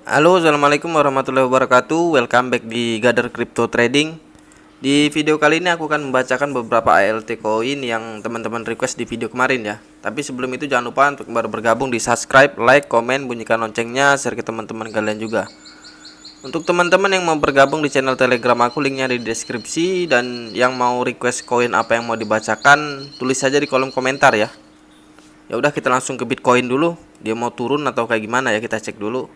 Halo, assalamualaikum warahmatullahi wabarakatuh. Welcome back di Gather Crypto Trading. Di video kali ini aku akan membacakan beberapa ALT coin yang teman-teman request di video kemarin ya. Tapi sebelum itu jangan lupa untuk baru bergabung di subscribe, like, komen, bunyikan loncengnya, share ke teman-teman kalian juga. Untuk teman-teman yang mau bergabung di channel Telegram aku, linknya di deskripsi. Dan yang mau request koin apa yang mau dibacakan, tulis saja di kolom komentar ya. Ya udah, kita langsung ke Bitcoin dulu. Dia mau turun atau kayak gimana ya, kita cek dulu.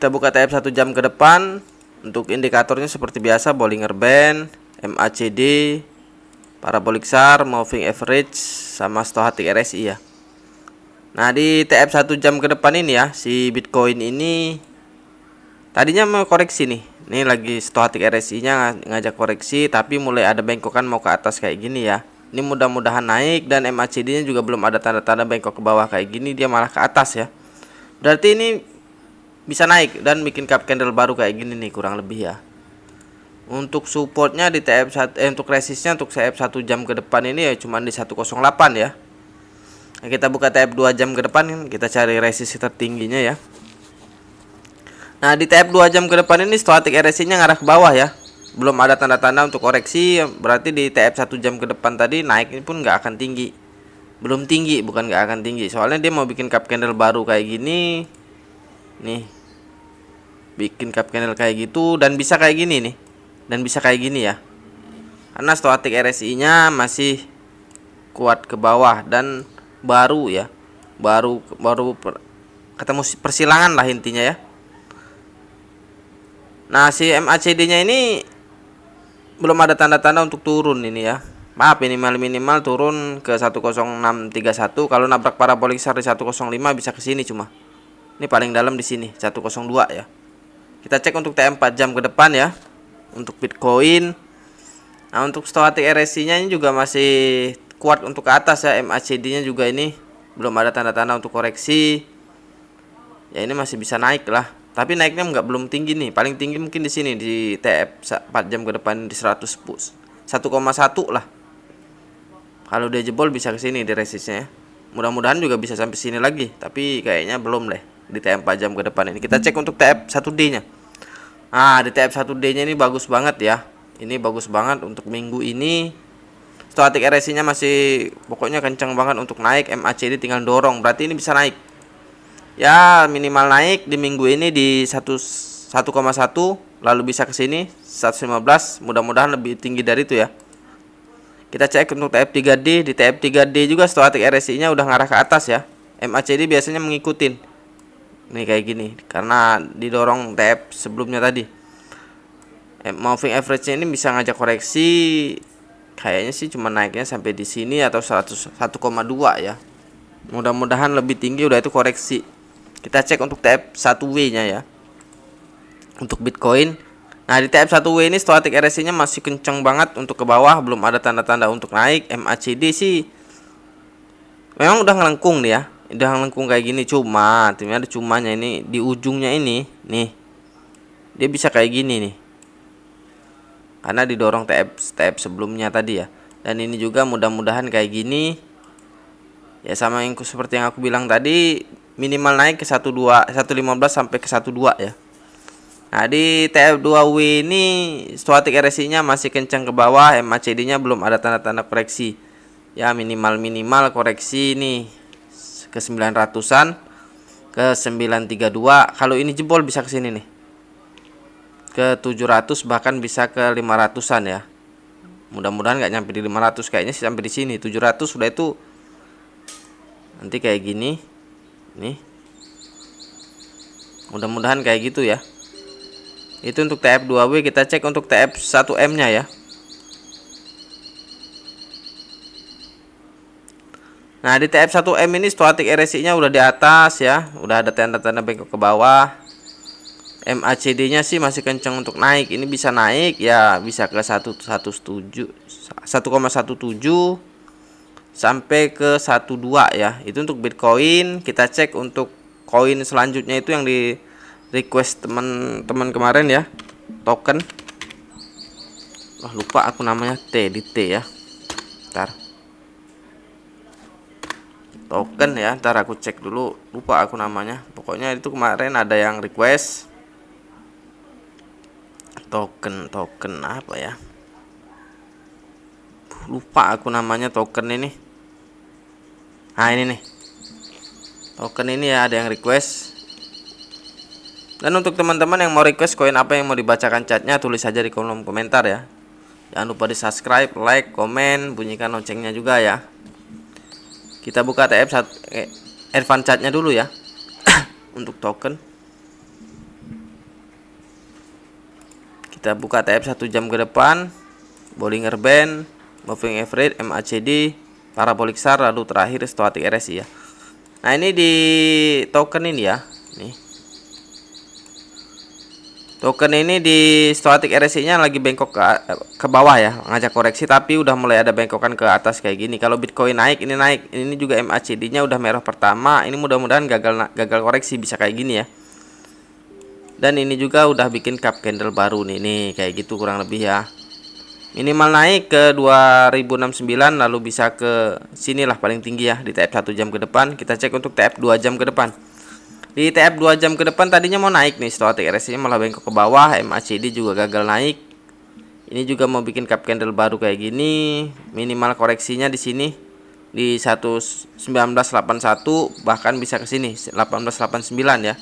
Kita buka TF 1 jam ke depan. Untuk indikatornya seperti biasa, Bollinger Band, MACD, Parabolic SAR, Moving Average, sama Stochastic RSI ya. Nah, di TF 1 jam ke depan ini ya, si Bitcoin ini tadinya mau koreksi nih. Ini lagi Stochastic RSI nya ngajak koreksi, tapi mulai ada bengkokan mau ke atas kayak gini ya. Ini mudah-mudahan naik, dan MACD nya juga belum ada tanda-tanda bengkok ke bawah kayak gini, dia malah ke atas ya. Berarti ini bisa naik dan bikin cup candle baru kayak gini nih kurang lebih ya. Untuk supportnya di TF1 untuk resistnya untuk TF 1 jam ke depan ini ya cuma di 108 ya. Nah, kita buka TF 2 jam ke depan, kita cari resist tertingginya ya. Nah, di TF 2 jam ke depan ini Stochastic RSI-nya ngarah ke bawah ya. Belum ada tanda-tanda untuk koreksi, berarti di TF 1 jam ke depan tadi naiknya pun nggak akan tinggi. Belum tinggi, bukan nggak akan tinggi. Soalnya dia mau bikin cup candle baru kayak gini. Nih, bikin cup candle kayak gitu dan bisa kayak gini nih, dan bisa kayak gini ya, karena Stochastic RSI nya masih kuat ke bawah dan baru ya, baru ketemu persilangan lah intinya ya. Nah, si MACD nya ini belum ada tanda-tanda untuk turun ini ya. Maaf, minimal turun ke 10631. Kalau nabrak parabolic SAR di 105 bisa ke sini, cuma ini paling dalam di sini 102 ya. Kita cek untuk TM 4 jam ke depan ya. Untuk Bitcoin. Nah, untuk Stochastic RSI nya ini juga masih kuat untuk ke atas ya. MACD nya juga ini belum ada tanda-tanda untuk koreksi. Ya, ini masih bisa naik lah. Tapi naiknya belum tinggi nih. Paling tinggi mungkin di sini di TF 4 jam ke depan di 1,1 lah. Kalau dia jebol bisa ke sini di resistnya ya. Mudah-mudahan juga bisa sampai sini lagi, tapi kayaknya belum deh di TF 4 jam ke depan ini. Kita cek untuk TF 1D nya. Nah, di TF 1D nya ini bagus banget ya. Ini bagus banget untuk minggu ini. Stochastic RSI nya masih pokoknya kencang banget untuk naik. MACD tinggal dorong, berarti ini bisa naik. Ya, minimal naik di minggu ini di 1,1, lalu bisa ke sini 115, mudah-mudahan lebih tinggi dari itu ya. Kita cek untuk TF3D. Di TF3D juga Stochastic RSI nya udah ngarah ke atas ya. MACD biasanya mengikutin. Nih kayak gini, karena didorong TF sebelumnya tadi. Moving average-nya ini bisa ngajak koreksi. Kayaknya sih cuma naiknya sampai di sini atau 101,2 ya. Mudah-mudahan lebih tinggi, udah itu koreksi. Kita cek untuk TF 1W nya ya. Untuk Bitcoin. Nah, di TF 1W ini Stochastic RSI nya masih kenceng banget untuk ke bawah, belum ada tanda-tanda untuk naik. MACD sih memang udah ngelengkung nih ya. Udah ngelengkung kayak gini, cuma timnya ada cumanya ini di ujungnya ini nih. Dia bisa kayak gini nih. Karena didorong TF sebelumnya tadi ya. Dan ini juga mudah-mudahan kayak gini. Ya, sama yang seperti yang aku bilang tadi, minimal naik ke 115 sampai ke 12 ya. Nah, di TF2W ini Stochastic RSI nya masih kencang ke bawah, MACD nya belum ada tanda-tanda koreksi. Ya, minimal koreksi nih ke 900-an, ke 932. Kalau ini jebol bisa ke sini nih, ke 700, bahkan bisa ke 500-an ya. Mudah-mudahan nggak nyampe di 500, kayaknya sih sampai di sini 700 sudah. Itu nanti kayak gini nih, mudah-mudahan kayak gitu ya. Itu untuk TF2W. Kita cek untuk TF 1M nya ya. Nah, di TF 1M ini Stochastic RSI nya udah di atas ya, udah ada tanda-tanda bengkok ke bawah. MACD nya sih masih kencang untuk naik. Ini bisa naik ya, bisa ke 1,17 sampai ke 12 ya. Itu untuk Bitcoin. Kita cek untuk koin selanjutnya itu yang di request teman-teman kemarin ya, token. Wah, lupa aku namanya, T di T ya. Ntar token ya. Ntar aku cek dulu, lupa aku namanya. Pokoknya itu kemarin ada yang request token apa ya, lupa aku namanya token ini. Nah ini nih token ini ya, ada yang request. Dan untuk teman-teman yang mau request koin apa yang mau dibacakan chatnya, tulis saja di kolom komentar ya. Jangan lupa di subscribe, like, komen, bunyikan loncengnya juga ya. Kita buka TF1 advance chatnya dulu ya. Untuk token kita buka TF 1 jam ke depan, Bollinger Band, Moving Average, MACD, Parabolic SAR, lalu terakhir Stochastic RSI ya. Nah ini di token ini ya, nih token ini di Stochastic RSI nya lagi bengkok ke bawah ya, ngajak koreksi, tapi udah mulai ada bengkokan ke atas kayak gini. Kalau Bitcoin naik, ini naik, ini juga MACD nya udah merah pertama. Ini mudah-mudahan gagal koreksi, bisa kayak gini ya. Dan ini juga udah bikin cup candle baru nih kayak gitu kurang lebih ya. Minimal naik ke 2069, lalu bisa ke sinilah paling tinggi ya di TF 1 jam ke depan. Kita cek untuk TF 2 jam ke depan. Di TF 2 jam ke depan tadinya mau naik nih, Stochastic RSI malah bengkok ke bawah, MACD juga gagal naik. Ini juga mau bikin cup candle baru kayak gini. Minimal koreksinya di sini di 1981, bahkan bisa ke sini 1889 ya.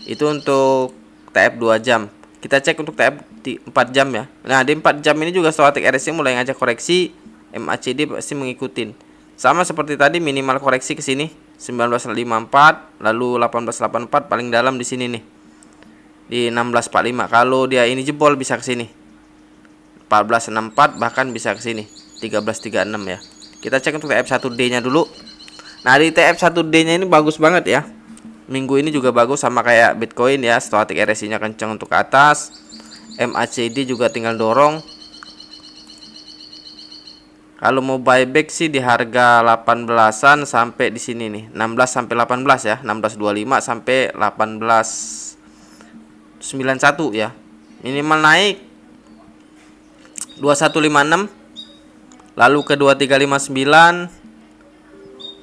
Itu untuk TF 2 jam. Kita cek untuk TF 4 jam ya. Nah, di 4 jam ini juga Stochastic RSI mulai ngajak koreksi, MACD pasti mengikutin. Sama seperti tadi, minimal koreksi ke sini 1954, lalu 1884 paling dalam di sini nih. Di 1645. Kalau dia ini jebol bisa ke sini. 1464 bahkan bisa ke sini 1336 ya. Kita cek untuk TF1D-nya dulu. Nah, di TF1D-nya ini bagus banget ya. Minggu ini juga bagus sama kayak Bitcoin ya. Stochastic RSI-nya kencang untuk ke atas. MACD juga tinggal dorong. Kalau mau buyback sih di harga 18-an sampai di sini nih, 16 sampai 18 ya, 1625 sampai 1891 ya. Minimal naik 2156, lalu ke 2359,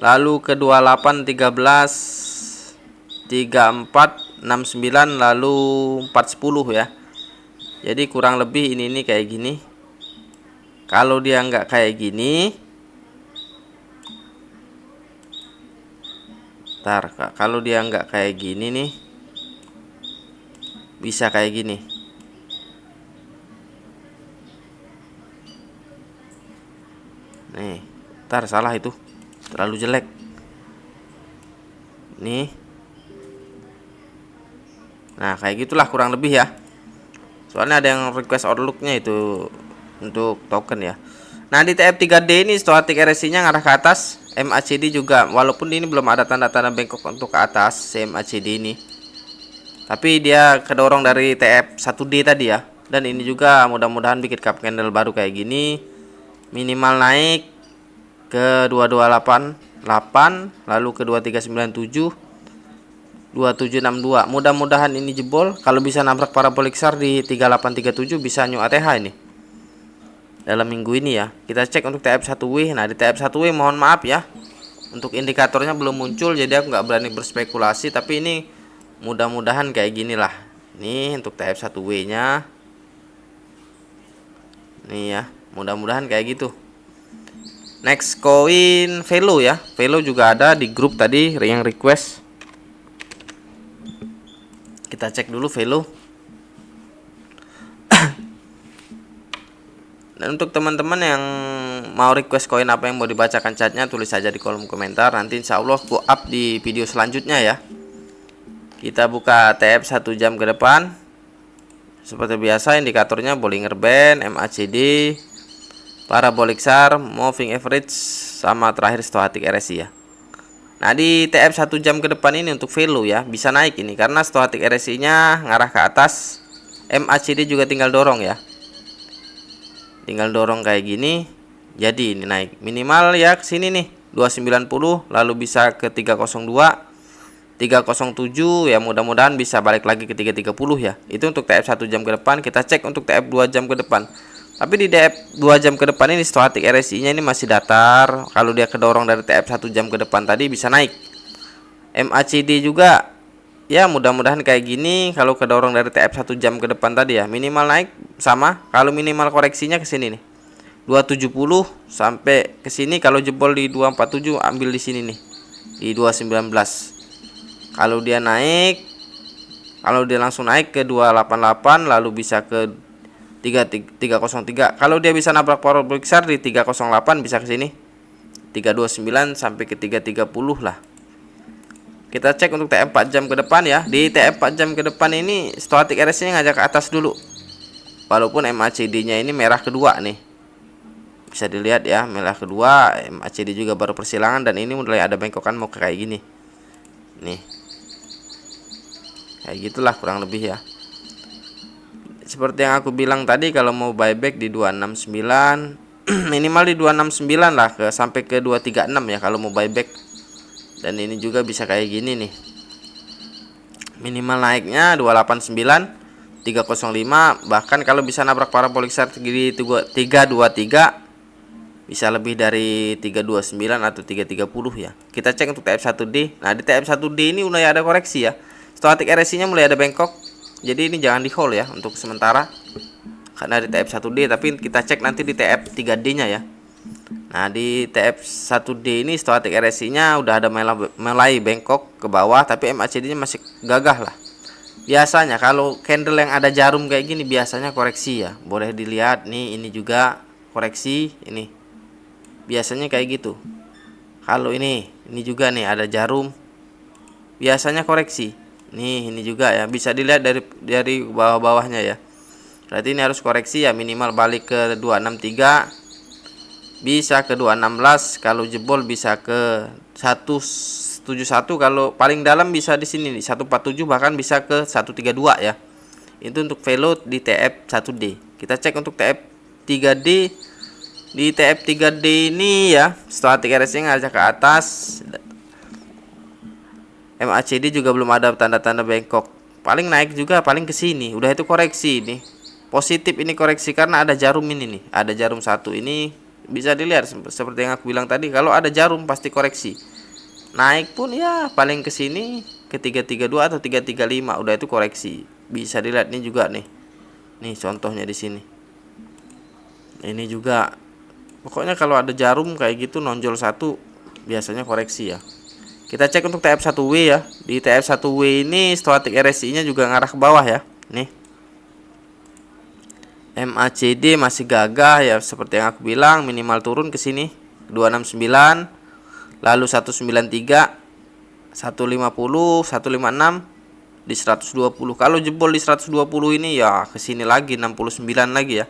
lalu ke 2813, 3469, lalu 410 ya. Jadi kurang lebih ini kayak gini. Kalau dia nggak kayak gini, kalau dia nggak kayak gini nih, bisa kayak gini. Nih, salah itu, terlalu jelek. Nih, nah kayak gitulah kurang lebih ya. Soalnya ada yang request outlooknya itu untuk token ya. Nah, di TF3D ini Stochastic RSI-nya ngarah ke atas, MACD juga walaupun ini belum ada tanda-tanda bengkok untuk ke atas MACD ini. Tapi dia kedorong dari TF1D tadi ya. Dan ini juga mudah-mudahan bikin cup candle baru kayak gini. Minimal naik ke 2288, lalu ke 2397, 2762. Mudah-mudahan ini jebol. Kalau bisa nabrak parabolic SAR di 3837 bisa new ATH ini dalam minggu ini ya. Kita cek untuk TF1W. Nah, di TF1W mohon maaf ya, untuk indikatornya belum muncul, jadi aku nggak berani berspekulasi. Tapi ini mudah-mudahan kayak gini lah. Nih untuk TF1W nya nih ya, mudah-mudahan kayak gitu. Next coin Velo ya. Velo juga ada di grup tadi yang request. Kita cek dulu Velo. Dan untuk teman-teman yang mau request koin apa yang mau dibacakan chatnya, tulis saja di kolom komentar. Nanti insya Allah aku up di video selanjutnya ya. Kita buka TF 1 jam ke depan. Seperti biasa indikatornya Bollinger Band, MACD, Parabolic SAR, Moving Average, sama terakhir Stochastic RSI ya. Nah, di TF 1 jam ke depan ini untuk Velo ya, bisa naik ini karena Stochastic RSI nya ngarah ke atas. MACD juga tinggal dorong ya. Tinggal dorong kayak gini. Jadi ini naik. Minimal ya ke sini nih, 290, lalu bisa ke 302, 307 ya, mudah-mudahan bisa balik lagi ke 330 ya. Itu untuk TF 1 jam ke depan. Kita cek untuk TF 2 jam ke depan. Tapi di TF 2 jam ke depan ini stochastic RSI-nya ini masih datar. Kalau dia kedorong dari TF 1 jam ke depan tadi bisa naik. MACD juga ya mudah-mudahan kayak gini. Kalau kedorong dari TF 1 jam ke depan tadi ya minimal naik sama. Kalau minimal koreksinya ke sini nih 270 sampai ke sini. Kalau jebol di 247 ambil di sini nih di 219. Kalau dia naik, kalau dia langsung naik ke 288 lalu bisa ke 303. Kalau dia bisa nabrak power besar di 308 bisa ke sini 329 sampai ke 330 lah. Kita cek untuk TF 4 jam ke depan ya. Di TF 4 jam ke depan ini stochastic RSI-nya ngajak ke atas dulu. Walaupun MACD-nya ini merah kedua nih. Bisa dilihat ya, merah kedua, MACD juga baru persilangan dan ini mulai ada bengkokan mau ke kayak gini. Nih. Kayak gitulah kurang lebih ya. Seperti yang aku bilang tadi, kalau mau buyback di 269 minimal di 269 lah sampai ke 236 ya kalau mau buyback. Dan ini juga bisa kayak gini nih. Minimal naiknya 289, 305, bahkan kalau bisa nabrak parabolik start di 323 bisa lebih dari 329 atau 330 ya. Kita cek untuk TF1D. Nah, di TF1D ini mulai ada koreksi ya. Stochastic RSI-nya mulai ada bengkok. Jadi ini jangan di hold ya untuk sementara. Karena di TF1D, tapi kita cek nanti di TF3D-nya ya. Nah, di TF1D ini stochastic RSI-nya udah ada mulai bengkok ke bawah, tapi MACD-nya masih gagah lah. Biasanya kalau candle yang ada jarum kayak gini biasanya koreksi ya. Boleh dilihat nih, ini juga koreksi ini. Biasanya kayak gitu. Kalau ini juga nih ada jarum. Biasanya koreksi. Nih, ini juga ya. Bisa dilihat dari bawah-bawahnya ya. Berarti ini harus koreksi ya, minimal balik ke 263. Bisa ke 216, kalau jebol bisa ke 171, kalau paling dalam bisa di sini nih 147, bahkan bisa ke 132 ya. Itu untuk value di TF1D. Kita cek untuk TF3D. Di TF3D ini ya, stochastic RSI ngajak ke atas. MACD juga belum ada tanda-tanda bengkok. Paling naik juga paling ke sini. Udah itu koreksi ini. Positif ini koreksi karena ada jarum ini nih. Ada jarum satu ini bisa dilihat seperti yang aku bilang tadi, kalau ada jarum pasti koreksi. Naik pun ya paling ke sini ke 332 atau 335. Udah itu koreksi. Bisa dilihat ini juga nih. Nih contohnya di sini. Ini juga. Pokoknya kalau ada jarum kayak gitu nonjol satu biasanya koreksi ya. Kita cek untuk TF1W ya. Di TF1W ini stochastic RSI-nya juga ngarah ke bawah ya. Nih. MACD masih gagah ya, seperti yang aku bilang, minimal turun ke sini 269, lalu 193, 150, 156 di 120. Kalau jebol di 120 ini ya ke sini lagi 69 lagi ya.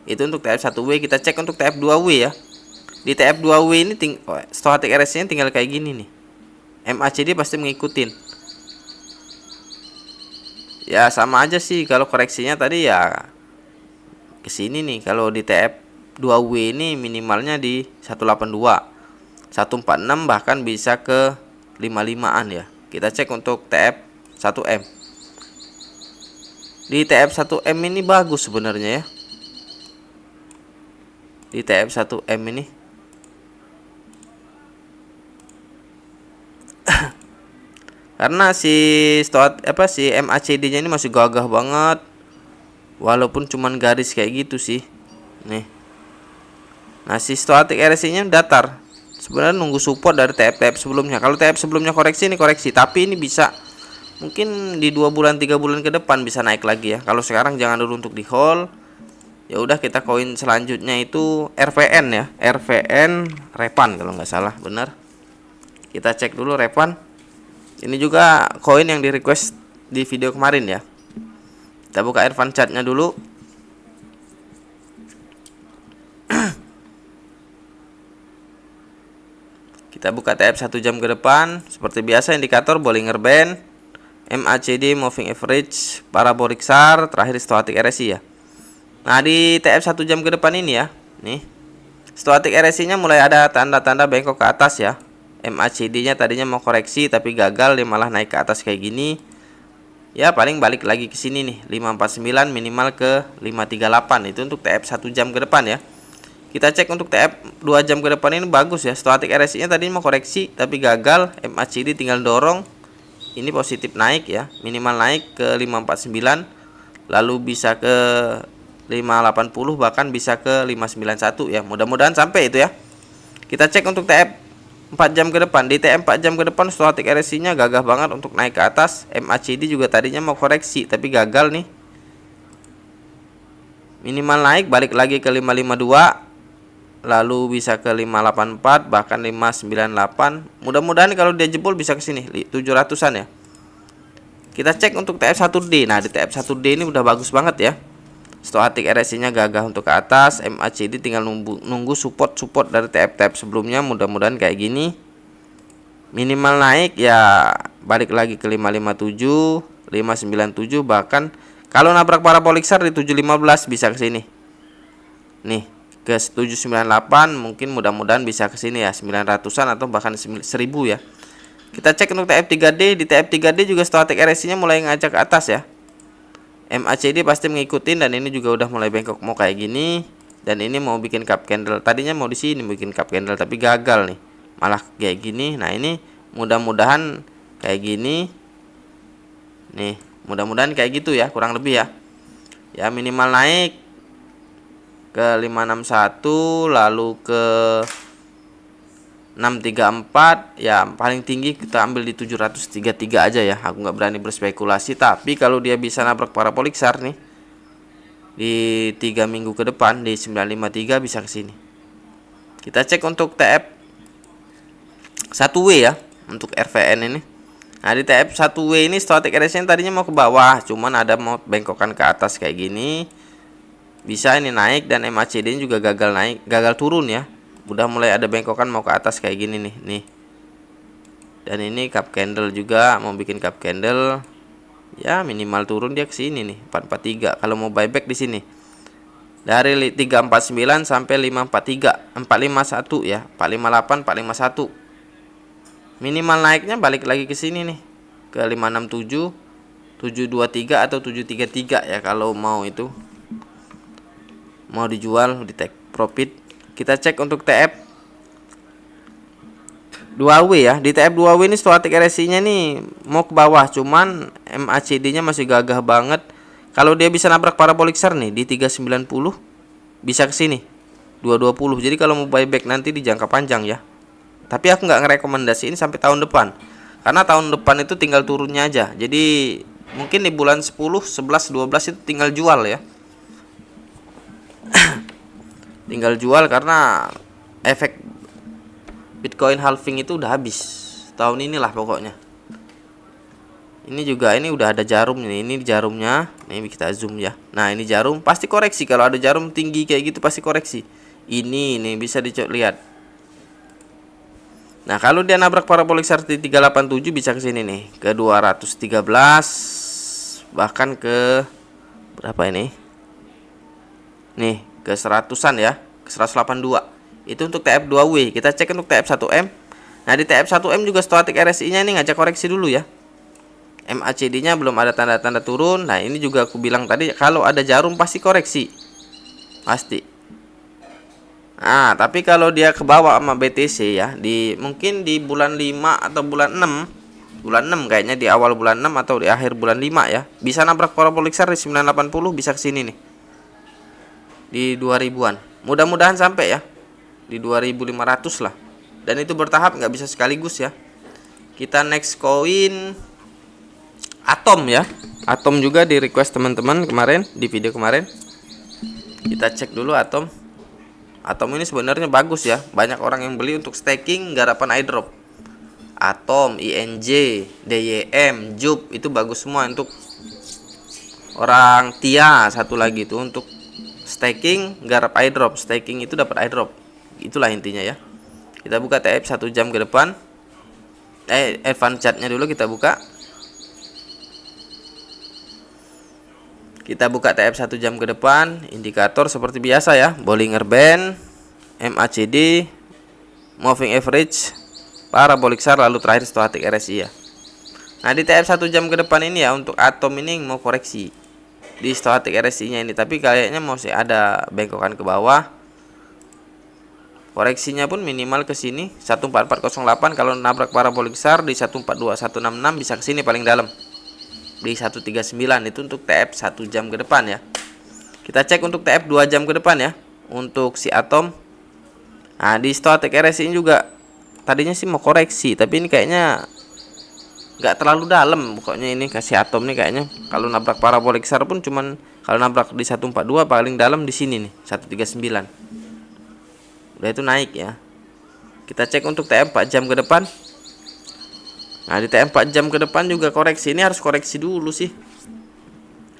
Itu untuk TF1W. Kita cek untuk TF2W ya. Di TF2W ini stochastic RSI-nya tinggal kayak gini nih. MACD pasti ngikutin. Ya sama aja sih, kalau koreksinya tadi ya ke sini nih. Kalau di TF2W ini minimalnya di 182, 146, bahkan bisa ke 55-an ya. Kita cek untuk TF1M. Di TF1M ini bagus sebenarnya ya. Di TF1M ini karena si MACD-nya ini masih gagah banget, walaupun cuman garis kayak gitu sih nih. Nah, si stochastic RSI-nya datar. Sebenarnya nunggu support dari TF sebelumnya. Kalau TF sebelumnya koreksi, ini koreksi, tapi ini bisa mungkin di 2 bulan 3 bulan ke depan bisa naik lagi ya. Kalau sekarang jangan dulu untuk di hold. Ya udah, kita koin selanjutnya itu RVN ya. RVN Repan kalau nggak salah, benar. Kita cek dulu Repan. Ini juga koin yang di request di video kemarin ya. Kita buka Advance chartnya dulu. Kita buka TF 1 jam ke depan. Seperti biasa indikator Bollinger Band, MACD, Moving Average, Parabolic SAR, terakhir stochastic RSI ya. Nah, di TF 1 jam ke depan ini ya, nih stochastic RSI-nya mulai ada tanda-tanda bengkok ke atas ya. MACD-nya tadinya mau koreksi tapi gagal, dia malah naik ke atas kayak gini. ya paling balik lagi ke sini nih 549 minimal ke 538. Itu untuk TF 1 jam ke depan ya. Kita cek untuk TF 2 jam ke depan ini bagus ya. Stochastic RSI nya tadi mau koreksi tapi gagal. MACD tinggal dorong, ini positif naik ya, minimal naik ke 549, lalu bisa ke 580, bahkan bisa ke 591 ya. Mudah-mudahan sampai itu ya. Kita cek untuk TF 4 jam ke depan. Di TF 4 jam ke depan stochastic RSI nya gagah banget untuk naik ke atas. MACD juga tadinya mau koreksi tapi gagal nih. Minimal naik balik lagi ke 552, lalu bisa ke 584, bahkan 598. Mudah-mudahan kalau dia jebol bisa ke sini 700-an ya. Kita cek untuk TF1D. Nah, di TF1D ini udah bagus banget ya. Stochastic RSI nya gagah untuk ke atas. MACD tinggal nunggu support dari TF sebelumnya. Mudah-mudahan kayak gini. Minimal naik ya balik lagi ke 557, 597, bahkan kalau nabrak parabolik SAR di 715 bisa ke sini. Nih, ke 798 mungkin, mudah-mudahan bisa ke sini ya 900-an atau bahkan 1000 ya. Kita cek untuk TF3D. Di TF3D juga stochastic RSI nya mulai ngajak ke atas ya. MACD pasti mengikuti, dan ini juga udah mulai bengkok mau kayak gini, dan ini mau bikin cup candle. Tadinya mau di sini bikin cup candle tapi gagal nih, malah kayak gini. Nah, ini mudah-mudahan kayak gini nih, mudah-mudahan kayak gitu ya, kurang lebih ya. Ya minimal naik ke 561, lalu ke 634 ya, paling tinggi kita ambil di 733 aja ya. Aku nggak berani berspekulasi, tapi kalau dia bisa nabrak parabolik SAR nih di 3 minggu ke depan di 953 bisa ke sini. Kita cek untuk TF 1W ya, untuk RVN ini. Nah, di TF 1W ini stochastic RSI tadinya mau ke bawah, cuman ada mau bengkokan ke atas kayak gini. Bisa ini naik, dan MACD juga gagal naik, gagal turun ya. Udah mulai ada bengkokan mau ke atas kayak gini nih. Dan ini cup candle juga, mau bikin cup candle. Ya minimal turun dia ke sini nih 443 kalau mau buyback di sini. Dari 349 sampai 543, 451 ya, 458, 451. Minimal naiknya balik lagi ke sini nih ke 567, 723 atau 733 ya kalau mau itu. Mau dijual di take profit. Kita cek untuk TF 2W ya. Di TF 2W ini stochastic RSI nya nih mau ke bawah, cuman MACD nya masih gagah banget. Kalau dia bisa nabrak parabolik SAR nih di 390 bisa ke sini 220. Jadi kalau mau buyback nanti di jangka panjang ya. Tapi aku nggak ngerekomendasiin sampai tahun depan, karena tahun depan itu tinggal turunnya aja. Jadi mungkin di bulan 10, 11, 12 itu tinggal jual ya. Tinggal jual karena efek Bitcoin halving itu udah habis tahun inilah pokoknya. Ini juga, ini udah ada jarum nih, ini jarumnya. Ini kita zoom ya. Nah, ini jarum pasti koreksi. Kalau ada jarum tinggi kayak gitu pasti koreksi. Ini bisa lihat. Nah, kalau dia nabrak parabolik SAR di 387 bisa ke sini nih ke 213, bahkan ke berapa ini? Nih ke 100-an ya, ke 182. Itu untuk TF2W. Kita cek untuk TF1M. Nah, di TF1M juga stochastic RSI nya ini ngajak koreksi dulu ya. MACD nya belum ada tanda-tanda turun. Nah, ini juga aku bilang tadi, kalau ada jarum pasti koreksi, pasti. Nah, tapi kalau dia ke bawah sama BTC ya, mungkin di bulan 5 atau bulan 6. Bulan 6 kayaknya, di awal bulan 6 atau di akhir bulan 5 ya. Bisa nabrak parabolik SAR di 980, bisa ke sini nih. Di 2000-an. Mudah-mudahan sampai ya. Di 2500 lah. Dan itu bertahap, nggak bisa sekaligus ya. Kita next koin Atom ya. Atom juga di request teman-teman kemarin di video kemarin. Kita cek dulu Atom. Atom ini sebenarnya bagus ya. Banyak orang yang beli untuk staking garapan iDrop. Atom, INJ, DYM, JUP itu bagus semua untuk orang TIA. Satu lagi itu untuk staking garap iDrop. Staking itu dapat iDrop. Itulah intinya ya. Kita buka TF 1 jam ke depan. Advance chartnya dulu kita buka. Kita buka TF 1 jam ke depan. Indikator seperti biasa ya. Bollinger Band, MACD, Moving Average, Parabolic SAR, lalu terakhir stochastic RSI ya. Nah di TF 1 jam ke depan ini ya, untuk atom ini mau koreksi di stochastic RSI nya ini, tapi kayaknya masih ada bengkokan ke bawah. Koreksinya pun minimal ke sini 14408, kalau nabrak parabolik SAR di 142166 bisa ke sini paling dalam di 139. Itu untuk TF 1 jam ke depan ya. Kita cek untuk TF 2 jam ke depan ya, untuk si atom. Nah di stochastic RSI ini juga tadinya sih mau koreksi, tapi ini kayaknya nggak terlalu dalam. Pokoknya ini kasih atom nih kayaknya kalau nabrak parabolik SAR pun cuman kalau nabrak di 142 paling dalam di sini nih 139. Udah itu naik ya. Kita cek untuk TF 4 jam ke depan. Nah di TF 4 jam ke depan juga koreksi. Ini harus koreksi dulu sih.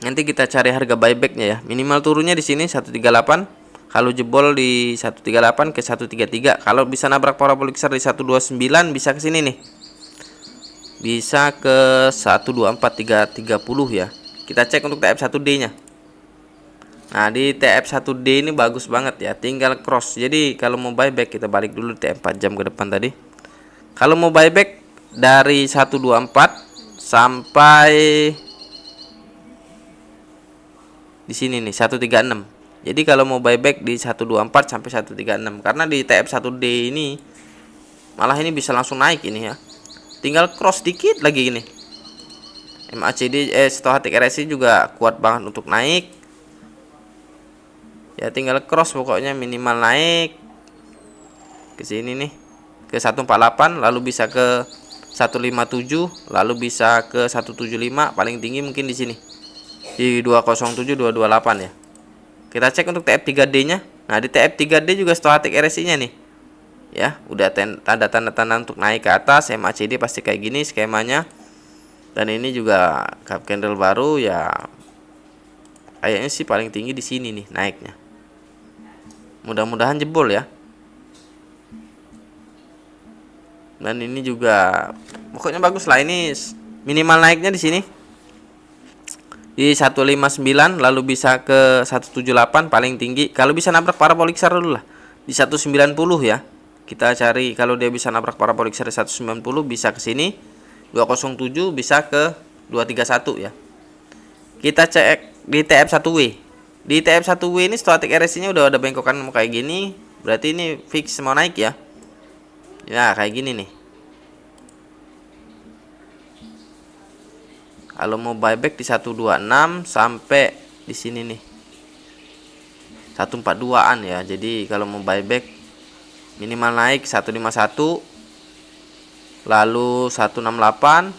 Nanti kita cari harga buybacknya ya. Minimal turunnya di sini 138. Kalau jebol di 138 ke 133. Kalau bisa nabrak parabolik SAR di 129 bisa ke sini nih. Bisa ke 124330 ya. Kita cek untuk TF 1D nya. Nah di TF 1D ini bagus banget ya, tinggal cross. Jadi kalau mau buyback kita balik dulu TF 4 jam ke depan tadi. Kalau mau buyback dari 124 sampai di sini nih 136. Jadi kalau mau buyback di 124 sampai 136, karena di TF 1D ini malah ini bisa langsung naik ini ya. Tinggal cross dikit lagi gini. MACD stochastic RSI juga kuat banget untuk naik. Ya tinggal cross pokoknya, minimal naik ke sini nih ke 148, lalu bisa ke 157, lalu bisa ke 175, paling tinggi mungkin di sini di 207 228 ya. Kita cek untuk TF 3D nya. Nah di TF 3D juga stochastic RSI nya nih ya, udah tanda-tanda untuk naik ke atas. MACD pasti kayak gini skemanya. Dan ini juga cup candle baru ya, kayaknya sih paling tinggi di sini nih naiknya. Mudah-mudahan jebol ya. Dan ini juga pokoknya bagus lah, ini minimal naiknya di sini di 159, lalu bisa ke 178 paling tinggi. Kalau bisa nabrak parabolik SAR dulu lah di 190 ya. Kita cari kalau dia bisa nabrak parabolik SAR 190 bisa ke sini 207, bisa ke 231 ya. Kita cek di TF 1W. Di TF 1W ini stochastic RSI nya udah ada bengkokan kayak gini, berarti ini fix mau naik ya. Ya kayak gini nih. Kalau mau buyback di 126 sampai di sini nih 142an ya. Jadi kalau mau buyback minimal naik 151, lalu 168,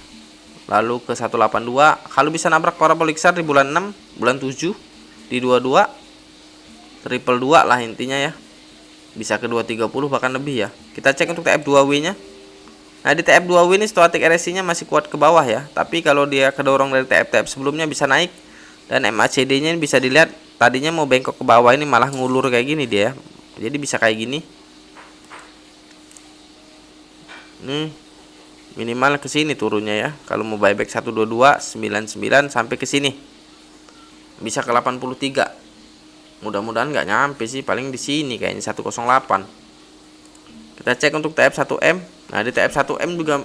lalu ke 182. Kalau bisa nabrak parabolik SAR di bulan 6, bulan 7 di 22, triple 2 lah intinya ya. Bisa ke 230 bahkan lebih ya. Kita cek untuk TF2W nya. Nah di TF2W ini stochastic RSI nya masih kuat ke bawah ya, tapi kalau dia kedorong dari TF sebelumnya bisa naik. Dan MACD nya bisa dilihat tadinya mau bengkok ke bawah, ini malah ngulur kayak gini dia. Jadi bisa kayak gini. Nih minimal ke sini turunnya ya. Kalau mau buyback 122.99 sampai ke sini. Bisa ke 83. Mudah-mudahan nggak nyampe sih, paling di sini kayaknya 108. Kita cek untuk TF1M. Nah, di TF1M juga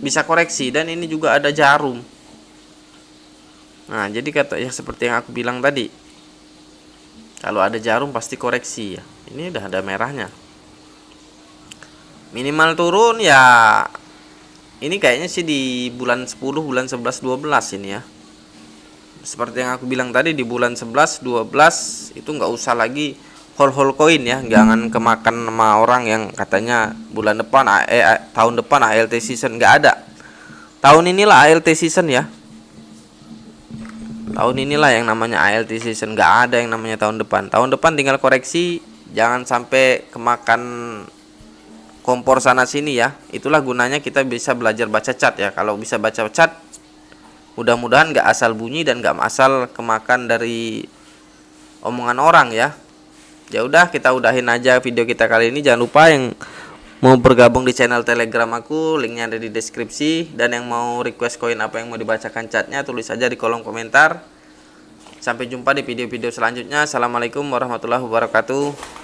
bisa koreksi dan ini juga ada jarum. Nah, jadi kata ya seperti yang aku bilang tadi. Kalau ada jarum pasti koreksi ya. Ini udah ada merahnya. Minimal turun ya. Ini kayaknya sih di bulan 10, bulan 11, 12 ini ya. Seperti yang aku bilang tadi, di bulan 11, 12 itu nggak usah lagi hold koin ya. Jangan kemakan sama orang yang katanya bulan depan tahun depan ALT season. Nggak ada. Tahun inilah ALT season ya. Tahun inilah yang namanya ALT season. Nggak ada yang namanya tahun depan. Tahun depan tinggal koreksi. Jangan sampai kemakan kompor sana sini ya. Itulah gunanya kita bisa belajar baca chart ya. Kalau bisa baca chart, mudah-mudahan nggak asal bunyi dan nggak asal kemakan dari omongan orang ya. Ya udah, kita udahin aja video kita kali ini. Jangan lupa yang mau bergabung di channel Telegram aku, linknya ada di deskripsi. Dan yang mau request koin apa yang mau dibacakan chatnya, tulis aja di kolom komentar. Sampai jumpa di video-video selanjutnya. Assalamualaikum warahmatullahi wabarakatuh.